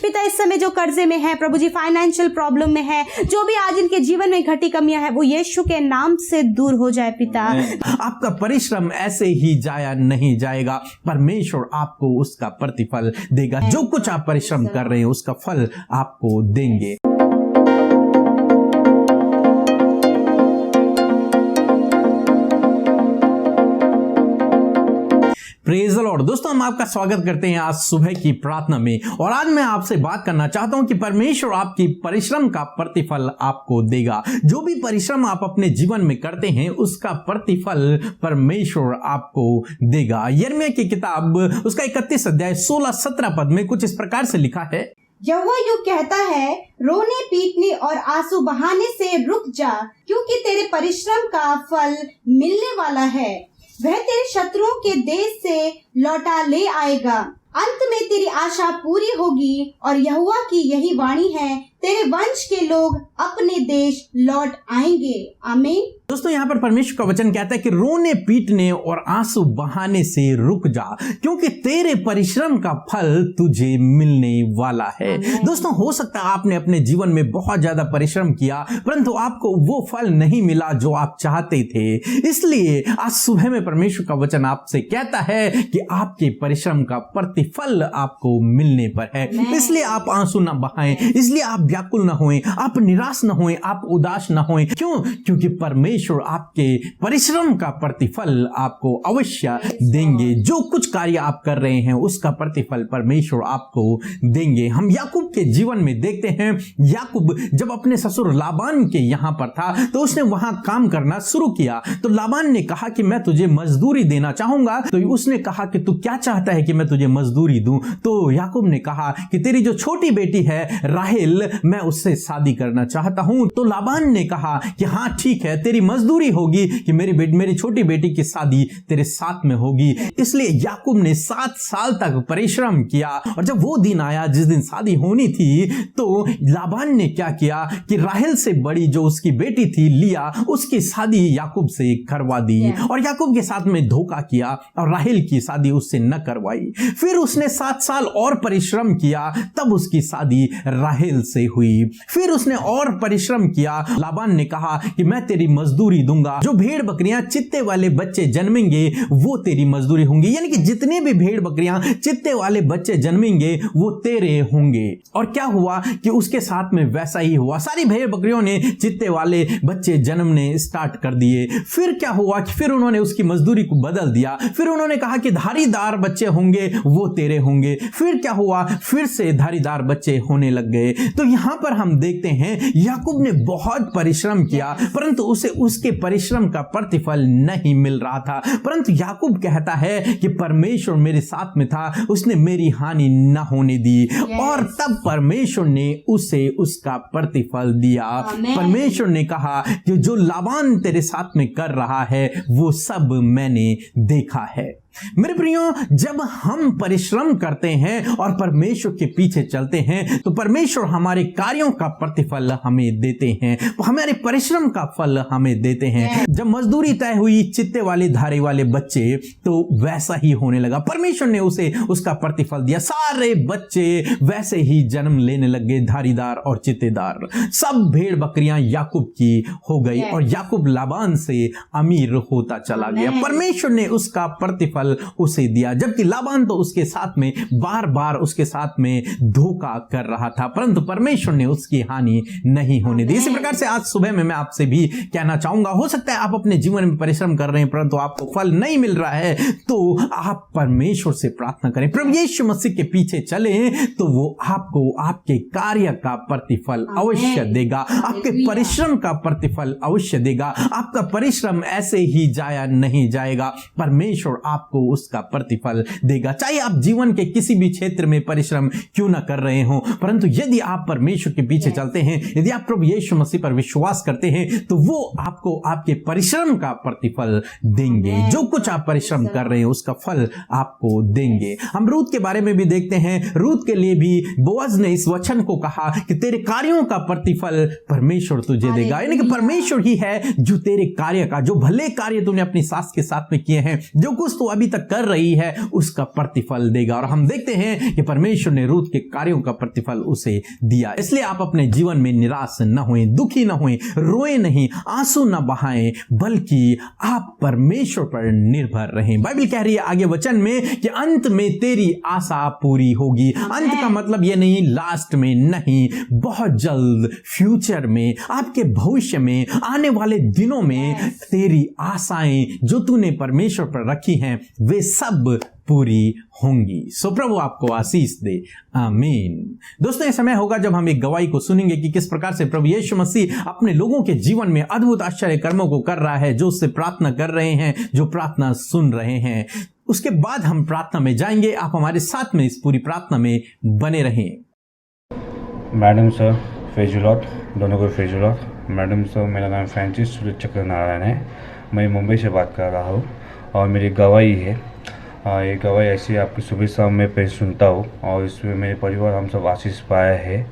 पिता इस समय जो कर्जे में है प्रभु जी, फाइनेंशियल प्रॉब्लम में है, जो भी आज इनके जीवन में घटी कमियां है वो यीशु के नाम से दूर हो जाए पिता। आपका परिश्रम ऐसे ही जाया नहीं जाएगा, परमेश्वर आपको उसका प्रतिफल देगा। जो कुछ आप परिश्रम कर रहे हैं उसका फल आपको देंगे। Praise the Lord. दोस्तों, हम आपका स्वागत करते हैं आज सुबह की प्रार्थना में, और आज मैं आपसे बात करना चाहता हूं कि परमेश्वर आपकी परिश्रम का प्रतिफल आपको देगा। जो भी परिश्रम आप अपने जीवन में करते हैं उसका प्रतिफल परमेश्वर आपको देगा। यिर्मयाह की किताब उसका 31 अध्याय 16-17 पद में कुछ इस प्रकार से लिखा है, यहोवा यूं कहता है, रोने पीटने और आंसू बहाने से रुक जा, क्योंकि तेरे परिश्रम का फल मिलने वाला है। वह तेरे शत्रुओं के देश से लौटा ले आएगा। अंत में तेरी आशा पूरी होगी, और यहोवा की यही वाणी है, तेरे वंश के लोग अपने देश लौट आएंगे। आमीन। दोस्तों, यहाँ पर परमेश्वर का वचन कहता है कि रोने पीटने और आंसू बहाने से रुक जा, क्योंकि तेरे परिश्रम का फल तुझे मिलने वाला है। दोस्तों, हो सकता है आपने अपने जीवन में बहुत ज्यादा परिश्रम किया, परंतु आपको वो फल नहीं मिला जो आप चाहते थे। इसलिए आज सुबह में परमेश्वर का वचन आपसे कहता है कि आपके परिश्रम का प्रतिफल आपको मिलने पर है। इसलिए आप आंसू न बहाएं, इसलिए आप व्याकुल न होएं, आप निराश न होएं, आप उदास न होएं। क्यों? क्योंकि परमेश्वर आपके परिश्रम का प्रतिफल आपको अवश्य देंगे। जो कुछ कार्य आप कर रहे हैं उसका प्रतिफल परमेश्वर आपको देंगे। हम याकूब के जीवन में देखते हैं, याकूब जब अपने ससुर लाबान के यहां पर था तो उसने वहां काम करना शुरू किया। तो लाबान ने कहा कि मैं तुझे मजदूरी देना चाहूंगा। तो उसने कहा कि तू क्या चाहता है कि मैं तुझे मजदूरी दूं? तो याकूब ने कहा कि तेरी जो छोटी बेटी है राहेल, मैं उससे शादी करना चाहता हूं। तो लाबान ने कहा कि हाँ ठीक है, तेरी मजदूरी होगी कि मेरी छोटी बेटी की शादी तेरे साथ में होगी। इसलिए याकूब ने 7 साल तक परिश्रम किया, और जब वो दिन आया जिस दिन शादी होनी थी, तो लाबान ने क्या किया कि राहेल से बड़ी जो उसकी बेटी थी लिया, उसकी शादी याकूब से करवा दी, और याकूब के साथ में धोखा किया और राहेल की शादी उससे न करवाई। फिर उसने 7 साल और परिश्रम किया, तब उसकी शादी राहेल से हुई। फिर उसने और परिश्रम किया। लाबान ने कहा कि मैं तेरी मजदूरी दूंगा, जो भेड़ बकरियां चित्ते वाले बच्चे जन्मेंगे वो तेरी मजदूरी होंगी। यानी कि जितने भी भेड़ बकरियां चित्ते वाले बच्चे जन्मेंगे वो तेरे होंगे। और क्या हुआ कि उसके साथ में वैसा ही हुआ। सारी भेड़ बकरियों ने चित्ते वाले बच्चे जन्मने स्टार्ट कर दिए। फिर क्या हुआ कि फिर उन्होंने उसकी मजदूरी को बदल दिया। फिर उन्होंने कहा कि धारीदार बच्चे होंगे वो तेरे होंगे। फिर क्या हुआ, फिर से धारीदार बच्चे होने लग गए। तो यहां पर हम देखते हैं याकूब ने बहुत परिश्रम किया, परंतु उसे उसके परिश्रम का प्रतिफल नहीं मिल रहा था। परंतु याकूब कहता है कि परमेश्वर मेरे साथ में था, उसने मेरी हानि न होने दी, और तब परमेश्वर ने उसे उसका प्रतिफल दिया। परमेश्वर ने कहा कि जो लाबान तेरे साथ में कर रहा है वो सब मैंने देखा है। मेरे प्रियो, जब हम परिश्रम करते हैं और परमेश्वर के पीछे चलते हैं तो परमेश्वर हमारे कार्यों का प्रतिफल हमें देते हैं, हमारे परिश्रम का फल हमें देते हैं। जब मजदूरी तय हुई चित्ते वाले धारे वाले बच्चे, तो वैसा ही होने लगा। परमेश्वर ने उसे उसका प्रतिफल दिया। सारे बच्चे वैसे ही जन्म लेने लग गए, धारीदार और चित्तेदार। सब भेड़ बकरियां याकूब की हो गई, और याकूब लाबान से अमीर होता चला गया। परमेश्वर ने उसका प्रतिफल उसे दिया, जबकि लाबान तो उसके साथ में बार बार उसके साथ में धोखा कर रहा था, परंतु परमेश्वर ने उसकी हानि नहीं होने दी। इसी प्रकार से आज सुबह में मैं आपसे भी कहना चाहूंगा, हो सकता है आप अपने जीवन में परिश्रम कर रहे हैं परंतु आपको फल नहीं मिल रहा है, तो आप परमेश्वर से प्रार्थना करें, प्रभु यीशु मसीह के पीछे चलें, तो वो आपको आपके कार्य का प्रतिफल अवश्य देगा, आपके परिश्रम का प्रतिफल अवश्य देगा। आपका परिश्रम ऐसे ही जाया नहीं जाएगा, परमेश्वर आपको उसका प्रतिफल देगा। चाहे आप जीवन के किसी भी क्षेत्र में परिश्रम क्यों ना कर रहे हो, परंतु यदि आप परमेश्वर के पीछे चलते हैं, यदि आप प्रभु यीशु मसीह पर विश्वास करते हैं, तो वो आपको आपके परिश्रम का प्रतिफल देंगे। जो कुछ आप परिश्रम कर रहे हैं उसका फल आपको देंगे। हम रूत के बारे में भी देखते हैं, रूत के लिए भी बोअज ने इस वचन को कहा कि तेरे कार्यों का प्रतिफल परमेश्वर तुझे देगा। यानी कि परमेश्वर ही है जो तेरे कार्य का, जो भले कार्य तूने अपनी सास के साथ में किए हैं, जो कुछ तू अभी तक कर रही है उसका प्रतिफल देगा। और हम देखते हैं कि परमेश्वर ने रूत के कार्यों का प्रतिफल उसे दिया। इसलिए आप अपने जीवन में निराश न होएं, दुखी न होएं, रोए नहीं, आंसू न बहाएं, बल्कि आप परमेश्वर पर निर्भर रहें। बाइबल कह रही है आगे वचन में कि अंत में तेरी आशा पूरी होगी। अंत का मतलब यह नहीं लास्ट में, नहीं, बहुत जल्द फ्यूचर में, आपके भविष्य में, आने वाले दिनों में तेरी आशाएं जो तूने परमेश्वर पर रखी हैं वे सब पूरी होंगी। सो प्रभु आपको आशीष दे, आमीन। दोस्तों, ये समय होगा जब हम एक गवाही को सुनेंगे कि किस प्रकार से प्रभु यीशु मसीह अपने लोगों के जीवन में अद्भुत आश्चर्य कर्मों को कर रहा है, जो उससे प्रार्थना कर रहे हैं, जो प्रार्थना सुन रहे हैं। उसके बाद हम प्रार्थना में जाएंगे। आप हमारे साथ में इस पूरी प्रार्थना में बने रहें। मैडम सर, फेज लॉट, दोनों को फेज लॉट। मैडम सर, मेरा नाम फ्रांसिस सूर्य चक्र नारायण है। मैं मुंबई से बात कर रहा हूँ और मेरी गवाही है। ये गवाही ऐसी आपकी सुबह शाम में पेश सुनता हूँ और इसमें मेरे परिवार हम सब आशीष पाया है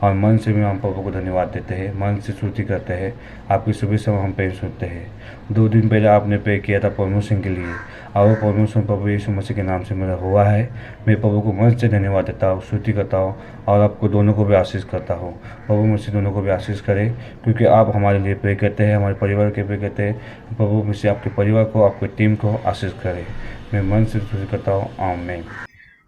और मन से भी हम प्रभु को धन्यवाद देते हैं, मन से स्तुति करते हैं। आपकी सुबह शाम हम पेश सुनते हैं। 2 दिन पहले आपने पे किया था प्रमोशन के लिए और वो प्रमोशन प्रभु यीशु मसीह के नाम से मेरा हुआ है। मैं प्रभु को मन से धन्यवाद देता हूँ, स्तुति करता हूँ और आपको दोनों को भी आशीष करता हूँ। प्रभु मुझसे दोनों को भी आशीष करें, क्योंकि आप हमारे लिए प्रे करते हैं, हमारे परिवार के प्रे करते हैं। प्रभु मुझसे आपके परिवार को, आपकी टीम को आशीष करें। मैं मन से स्तुति करता हूँ, आमीन।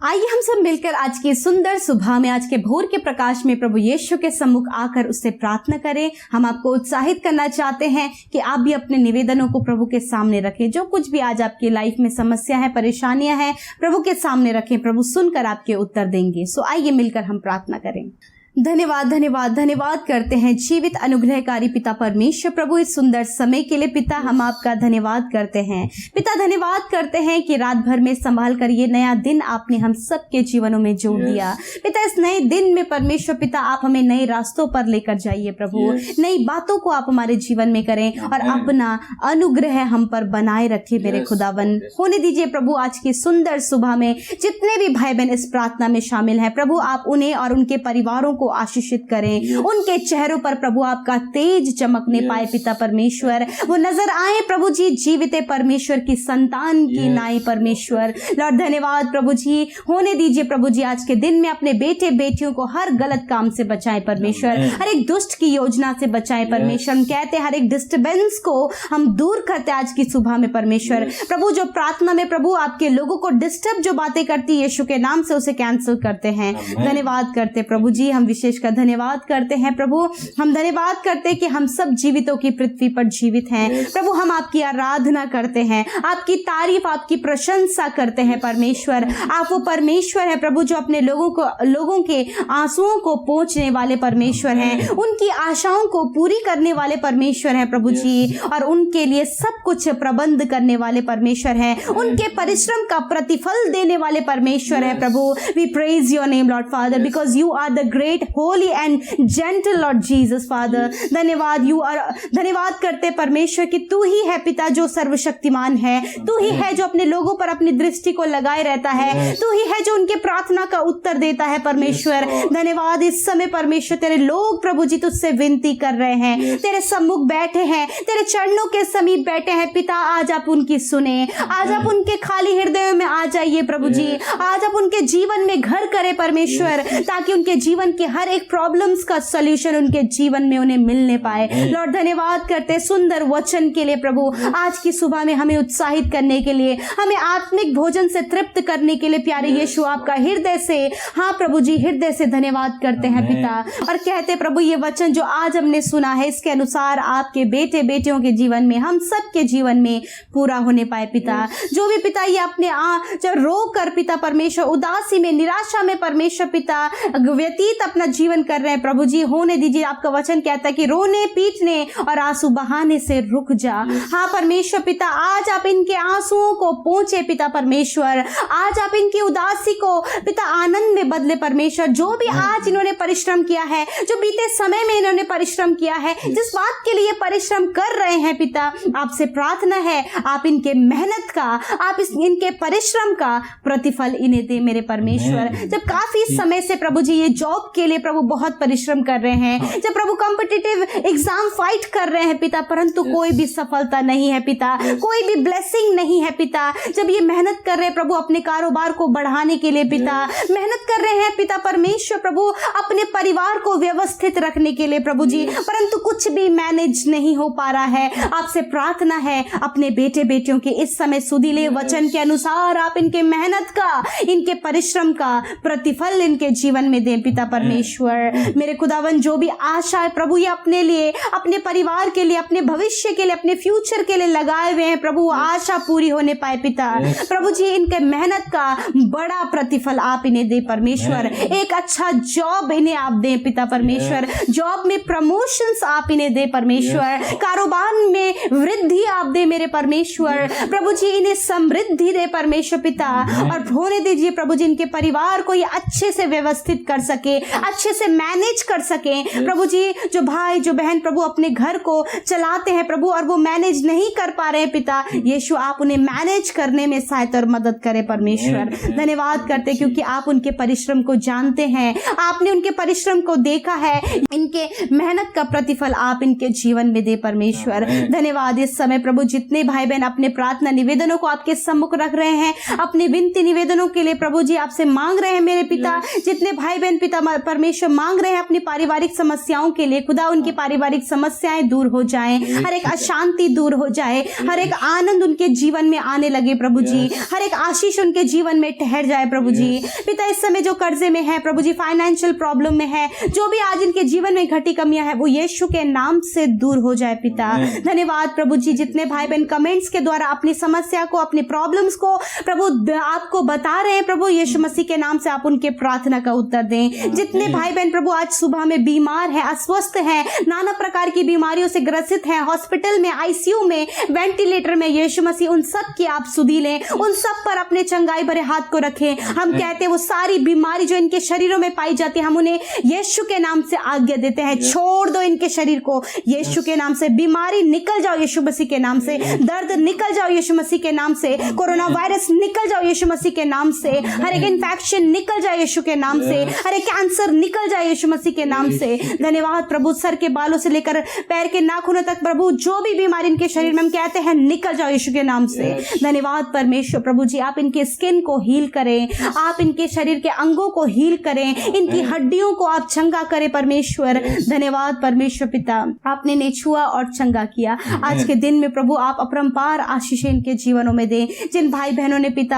आइए हम सब मिलकर आज की सुंदर सुबह में, आज के भोर के प्रकाश में प्रभु यीशु के सम्मुख आकर उससे प्रार्थना करें। हम आपको उत्साहित करना चाहते हैं कि आप भी अपने निवेदनों को प्रभु के सामने रखें। जो कुछ भी आज आपकी लाइफ में समस्या है, परेशानियां हैं, प्रभु के सामने रखें। प्रभु सुनकर आपके उत्तर देंगे। सो आइए मिलकर हम प्रार्थना करें। धन्यवाद धन्यवाद धन्यवाद करते हैं जीवित अनुग्रहकारी पिता परमेश्वर प्रभु, इस सुंदर समय के लिए पिता हम आपका धन्यवाद करते हैं। पिता धन्यवाद करते हैं कि रात भर में संभाल कर ये नया दिन आपने हम सबके जीवनों में जोड़ दिया। पिता, इस नए दिन में परमेश्वर पिता आप हमें नए रास्तों पर लेकर जाइए प्रभु। नई बातों को आप हमारे जीवन में करें और अपना अनुग्रह हम पर बनाए रखे मेरे खुदावन। होने दीजिए प्रभु आज की सुंदर सुबह में जितने भी भाई बहन इस प्रार्थना में शामिल हैं प्रभु, आप उन्हें और उनके परिवारों को आशीषित करें। उनके चेहरों पर प्रभु आपका तेज चमकने पाए पिता परमेश्वर, वो नजर आए प्रभु जी जीवित परमेश्वर की संतान की नाई परमेश्वर। लॉर्ड धन्यवाद प्रभु जी। होने दीजिए प्रभु जी आज के दिन में अपने बेटे बेटियों को हर गलत काम से बचाएं परमेश्वर, हर एक दुष्ट की योजना से बचाएं परमेश्वर। हम कहते हैं हर एक डिस्टर्बेंस को हम दूर करते आज की सुबह में परमेश्वर। प्रभु जो प्रार्थना में प्रभु आपके लोगों को डिस्टर्ब जो बातें करती यीशु के नाम से उसे कैंसिल करते हैं। धन्यवाद करते प्रभु जी, हम विशेष का धन्यवाद करते हैं प्रभु। हम धन्यवाद करते हैं कि हम सब जीवितों की पृथ्वी पर जीवित हैं प्रभु। हम आपकी आराधना करते हैं, आपकी तारीफ, आपकी प्रशंसा करते हैं परमेश्वर। आप वो परमेश्वर है प्रभु जो अपने लोगों के आंसुओं को पोंछने वाले परमेश्वर हैं, उनकी आशाओं को पूरी करने वाले परमेश्वर हैं प्रभु जी, और उनके लिए सब कुछ प्रबंध करने वाले परमेश्वर हैं, उनके परिश्रम का प्रतिफल देने वाले परमेश्वर है प्रभु। We praise your name Lord Father because you are the great holy and gentle Lord Jesus Father. धन्यवाद करते परमेश्वर कि तू ही है पिता जो सर्वशक्तिमान है, तू ही है जो अपने लोगों पर अपनी दृष्टि को लगाए रहता है, तू ही है जो उनके प्रार्थना का उत्तर देता है परमेश्वर। धन्यवाद इस समय परमेश्वर, तेरे लोग प्रभु जी तुझसे विनती कर रहे हैं, तेरे सम्मुख बैठे हैं, तेरे चरणों के समीप बैठे हैं पिता। आज आप उनकी सुने, आज आप उनके खाली हृदयों में आ जाइए प्रभु जी, आज आप उनके जीवन में घर करें परमेश्वर, ताकि उनके जीवन के हर एक प्रॉब्लम्स का सॉल्यूशन उनके जीवन में उन्हें मिलने पाए। लॉर्ड धन्यवाद करते सुंदर वचन के लिए प्रभु, आज की सुबह में हमें उत्साहित करने के लिए, हमें आत्मिक भोजन से तृप्त करने के लिए प्यारे यीशु आपका हृदय से, हाँ प्रभु जी हृदय से धन्यवाद करते हैं पिता। और कहते प्रभु ये वचन जो आज हमने सुना है इसके अनुसार आपके बेटे बेटियों के जीवन में, हम सब के जीवन में पूरा होने पाए पिता। जो भी पिता ये अपने जो रो कर पिता परमेश्वर उदासी में, निराशा में परमेश्वर पिता व्यतीत अपना जीवन कर रहे हैं प्रभु जी, होने दीजिए। आपका वचन कहता है कि रोने पीटने और आंसू बहाने से रुक जा। हाँ परमेश्वर पिता, आज आप इनके आंसुओं को पोंछे पिता परमेश्वर, आज आप इनकी उदासी को पिता आनंद में बदले परमेश्वर। जो भी आज इन्होंने परिश्रम किया है, जो बीते समय में इन्होंने परिश्रम किया है, जिस बात के लिए परिश्रम कर रहे हैं पिता, आपसे प्रार्थना है आप इनके मेहनत का, आप इनके परिश्रम का प्रतिफल इन्हें दे मेरे परमेश्वर। जब काफी समय से प्रभु जी ये जॉब के लिए प्रभु बहुत परिश्रम कर रहे हैं, जब प्रभु कॉम्पिटिटिव एग्जाम फाइट कर रहे हैं पिता, परंतु कोई भी सफलता नहीं है पिता, कोई भी ब्लेसिंग नहीं है पिता, जब ये मेहनत कर रहे हैं प्रभु अपने कारोबार को बढ़ाने के लिए पिता, मेहनत कर रहे हैं पिता परमेश्वर प्रभु अपने परिवार को व्यवस्थित रखने के लिए प्रभु जी, परंतु कुछ भी मैनेज नहीं हो पा रहा है। आपसे प्रार्थना है अपने बेटे बेटियों के इस समय सुधीले वचन के अनुसार आप इनके मेहनत का, इनके परिश्रम का प्रतिफल इनके जीवन में दें पिता परमेश्वर। मेरे खुदावन जो भी आशा है प्रभु ये अपने लिए, अपने परिवार के लिए, अपने भविष्य के लिए, अपने फ्यूचर के लिए लगाए हुए हैं प्रभु, आशा पूरी होने पाए पिता प्रभु जी। इनके मेहनत का बड़ा प्रतिफल आप इन्हें दे परमेश्वर, एक अच्छा जॉब इन्हें आप दें पिता परमेश्वर, जॉब में प्रमोशंस आप इन्हें दे परमेश्वर, कारोबार में वृद्धि आप दे मेरे परमेश्वर प्रभु जी, इन्हें समृद्धि दे परमेश्वर पिता, और होने दीजिए प्रभु जी इनके परिवार को ये अच्छे से व्यवस्थित कर सके, अच्छे से मैनेज कर सके प्रभु जी। जो भाई जो बहन प्रभु अपने घर को चलाते हैं प्रभु और वो मैनेज नहीं कर पा रहे हैं पिता, यीशु आप उन्हें मैनेज करने में सहायता और मदद करें परमेश्वर। धन्यवाद करते क्योंकि आप उनके परिश्रम को जानते हैं, आपने उनके परिश्रम को देखा है, इनके मेहनत का प्रतिफल आप इनके जीवन में दे परमेश्वर। धन्यवाद इस समय प्रभु जितने भाई बहन अपने प्रार्थना निवेदनों को आपके सम्मुख रख रहे हैं, अपने विनती निवेदनों के लिए प्रभु जी आपसे मांग रहे हैं मेरे पिता, जितने भाई बहन पिता परमेश्वर मांग रहे हैं अपनी पारिवारिक समस्याओं के लिए, खुदा उनकी पारिवारिक समस्याएं दूर हो जाएं, हर एक अशांति दूर हो जाए, हर एक आनंद उनके जीवन में आने लगे प्रभु जी, हर एक आशीष उनके जीवन में ठहर जाए प्रभु जी। पिता इस समय जो कर्जे में है प्रभु जी, फाइनेंशियल प्रॉब्लम में है, जो भी आज इनके जीवन में घटी कमियां है वो यीशु के नाम से दूर हो जाए पिता। धन्यवाद प्रभु जी जितने भाई बहन कमेंट्स के द्वारा अपनी समस्या को, अपनी प्रॉब्लम्स को प्रभु आपको बता रहे हैं प्रभु, यीशु मसीह के नाम से आप उनके प्रार्थना का उत्तर दें। जितने भाई बहन प्रभु आज सुबह में बीमार है, अस्वस्थ है, नाना प्रकार की बीमारियों से ग्रसित है, हॉस्पिटल में, आईसीयू में, वेंटिलेटर में, यीशु मसीह उन सब की आप सुधी लें, उन सब पर अपने चंगाई भरे हाथ को रखें। हम कहते हैं वो सारी बीमारी जो इनके शरीरों में पाई जाती है, हम उन्हें यीशु के नाम से आज्ञा देते हैं, छोड़ दो इनके शरीर को यीशु के नाम से। बीमारी निकल जाओ यीशु मसीह के नाम से, दर्द निकल जाओ यीशु मसीह के नाम से, कोरोना वायरस निकल जाओ यीशु मसीह के नाम से, हर एक इन्फेक्शन निकल जाए यीशु के नाम से, हर एक कैंसर निकल जाए यीशु मसीह के नाम से। धन्यवाद प्रभु, सर के बालों से लेकर पैर के नाखूनों तक प्रभु जो भी बीमारी इनके शरीर में हम कहते हैं निकल जाओ यीशु के नाम से। धन्यवाद परमेश्वर प्रभु जी, आप इनके स्किन को हील करें, आप इनके शरीर के अंगों को हील करें, इनकी हड्डियों को आप चंगा करें परमेश्वर। धन्यवाद परमेश्वर पिता, आपने ने छुआ और चंगा किया। आज के दिन में प्रभु आप अपरंपार आशीषें इनके जीवनों में दें। जिन भाई बहनों ने पिता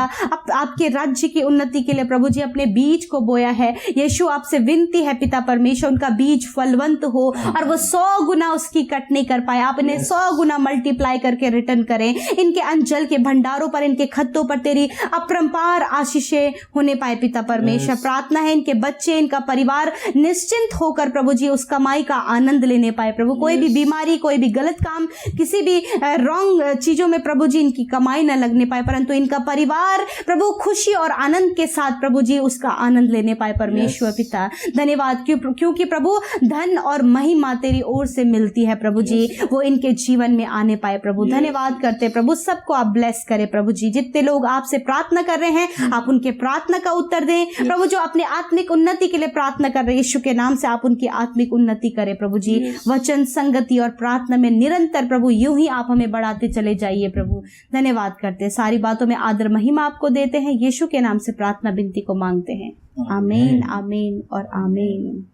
आपके राज्य की उन्नति के लिए प्रभु जी अपने बीज को बोया है, यीशु आपसे विनती है पिता परमेश्वर उनका बीज फलवंत हो और वो 100 गुना उसकी कट नहीं कर पाए, आप इन्हें 100 गुना मल्टीप्लाई करके रिटर्न करें। इनके अंजल के भंडारों पर, इनके खत्तों पर तेरी अपरंपार आशीषें होने पाए पिता परमेश्वर। प्रार्थना है इनके बच्चे, इनका परिवार निश्चिंत होकर प्रभु जी उस कमाई का आनंद लेने पाए प्रभु। कोई भी बीमारी, कोई भी गलत काम, किसी भी रॉन्ग चीजों में प्रभु जी इनकी कमाई न लगने पाए, परंतु इनका परिवार प्रभु खुशी और आनंद के साथ प्रभु जी उसका आनंद लेने पाए परमेश्वर पिता। धन्यवाद क्योंकि प्रभु धन और महिमा तेरी ओर से मिलती है प्रभु जी, वो इनके जीवन में आने पाए प्रभु। धन्यवाद करते प्रभु, सबको आप ब्लेस करें प्रभु जी। जितने लोग आपसे प्रार्थना कर रहे हैं आप उनके प्रार्थना का उत्तर दें प्रभु, जो अपने आत्मिक उन्नति के लिए प्रार्थना कर रहे हैं यीशु के नाम से आप उनकी आत्मिक उन्नति करें प्रभु जी। वचन, संगति और प्रार्थना में निरंतर प्रभु यूं ही आप हमें बढ़ाते चले जाइए प्रभु। धन्यवाद करते, सारी बातों में आदर महिमा आपको देते हैं, यीशु के नाम से प्रार्थना विनती को मांगते हैं। आमीन, आमीन और आमीन।